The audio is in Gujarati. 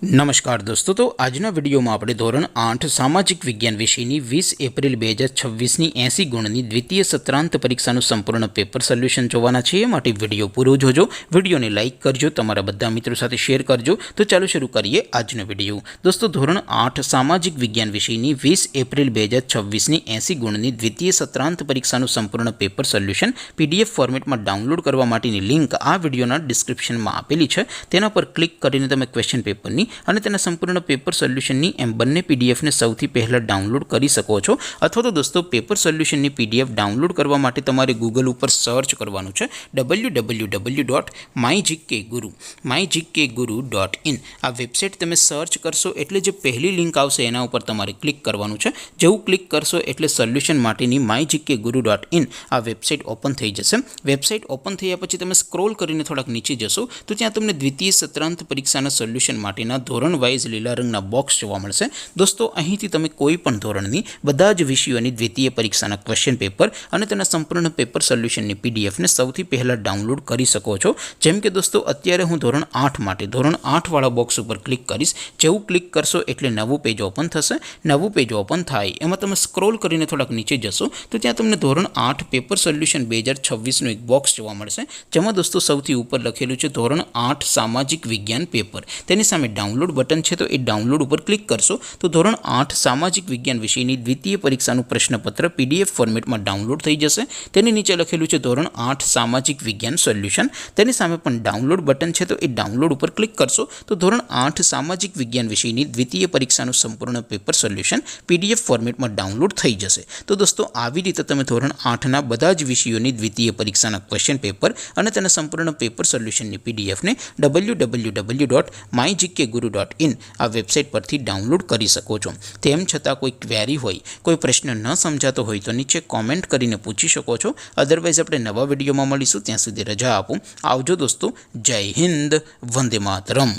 नमस्कार दोस्तों, तो આજના વિડીયોમાં આપણે ધોરણ 8 સામાજિક વિજ્ઞાન વિષયની 20 એપ્રિલ 2026ની 80 ગુણની દ્વિતીય સત્રાંત પરીક્ષાનું સંપૂર્ણ પેપર સોલ્યુશન જોવાના છીએ। માટે વિડીયો પૂરો જોજો, વિડીયોને લાઇક કરજો, તમારા બધા મિત્રો સાથે શેર કરજો। તો ચાલો શરૂ કરીએ આજનો વિડીયો। દોસ્તો, ધોરણ 8 સામાજિક વિજ્ઞાન વિષયની 20 એપ્રિલ 2026ની 80 ગુણની દ્વિતીય સત્રાંત પરીક્ષાનું સંપૂર્ણ પેપર સોલ્યુશન પીડીએફ ફોર્મેટમાં ડાઉનલોડ કરવા માટેની લિંક આ વિડીયોના ડિસ્ક્રિપ્શનમાં આપેલી છે। તેના પર ક્લિક કરીને તમે ક્વેશ્ચન પેપરની અને તેના સંપૂર્ણ પેપર સોલ્યુશનની એમ બંને પીડીએફને સૌથી પહેલાં ડાઉનલોડ કરી શકો છો। અથવા તો દોસ્તો, પેપર સોલ્યુશનની પીડીએફ ડાઉનલોડ કરવા માટે તમારે ગૂગલ ઉપર સર્ચ કરવાનું છે www.mygkguru.in। આ વેબસાઇટ તમે સર્ચ કરશો એટલે જે પહેલી લિંક આવશે એના ઉપર તમારે ક્લિક કરવાનું છે। જેવું ક્લિક કરશો એટલે સોલ્યુશન માટેની mygkguru.in આ વેબસાઇટ ઓપન થઈ જશે। વેબસાઇટ ઓપન થયા પછી તમે સ્ક્રોલ કરીને થોડાક નીચે જશો તો ત્યાં તમને દ્વિતીય સત્રાંત પરીક્ષાના સોલ્યુશન માટેના ધોરણ વાઇઝ લીલા રંગના બોક્સ જોવા મળશે। દોસ્તો, અહીંથી તમે કોઈ પણ ધોરણની બધા જ વિષયોની દ્વિતીય પરીક્ષાના ક્વેશ્ચન પેપર અને તેના સંપૂર્ણ પેપર સોલ્યુશનની પીડીએફને સૌથી પહેલાં ડાઉનલોડ કરી શકો છો। જેમ કે દોસ્તો, અત્યારે હું ધોરણ 8 માટે ધોરણ 8 વાળા બોક્સ ઉપર ક્લિક કરીશ। જેવું ક્લિક કરશો એટલે નવું પેજ ઓપન થશે। નવું પેજ ઓપન થાય એમાં તમે સ્ક્રોલ કરીને થોડાક નીચે જશો તો ત્યાં તમને ધોરણ 8 પેપર સોલ્યુશન 2026નું એક બોક્સ જોવા મળશે, જેમાં દોસ્તો સૌથી ઉપર લખેલું છે ધોરણ 8 સામાજિક વિજ્ઞાન પેપર। તેની સામે ડાઉનલોડ બટન છે, તો એ ડાઉનલોડ ઉપર ક્લિક કરશો તો ધોરણ 8 સામાજિક વિજ્ઞાન વિષયની દ્વિતીય પરીક્ષાનું પ્રશ્નપત્ર પીડીએફ ફોર્મેટમાં ડાઉનલોડ થઈ જશે। તેની નીચે લખેલું છે ધોરણ 8 સામાજિક વિજ્ઞાન સોલ્યુશન। તેની સામે પણ ડાઉનલોડ બટન છે, તો એ ડાઉનલોડ ઉપર ક્લિક કરશો તો ધોરણ 8 સામાજિક વિજ્ઞાન વિષયની દ્વિતીય પરીક્ષાનું સંપૂર્ણ પેપર સોલ્યુશન પીડીએફ ફોર્મેટમાં ડાઉનલોડ થઈ જશે। તો દોસ્તો, આવી રીતે તમે ધોરણ 8ના બધા જ વિષયોની દ્વિતીય પરીક્ષાના ક્વેશ્ચન પેપર અને તેના સંપૂર્ણ પેપર સોલ્યુશનની પીડીએફને www.mygkguru.in આ વેબસાઇટ પરથી ડાઉનલોડ કરી શકો છો। તેમ છતાં કોઈ ક્વેરી હોય, કોઈ પ્રશ્ન ન સમજાતો હોય તો નીચે કોમેન્ટ કરીને પૂછી શકો છો। અધરવાઇઝ આપણે નવા વિડીયોમાં મળીશું, ત્યાં સુધી રજા આપો। આવજો દોસ્તો, જય હિન્દ, વંદે માતરમ।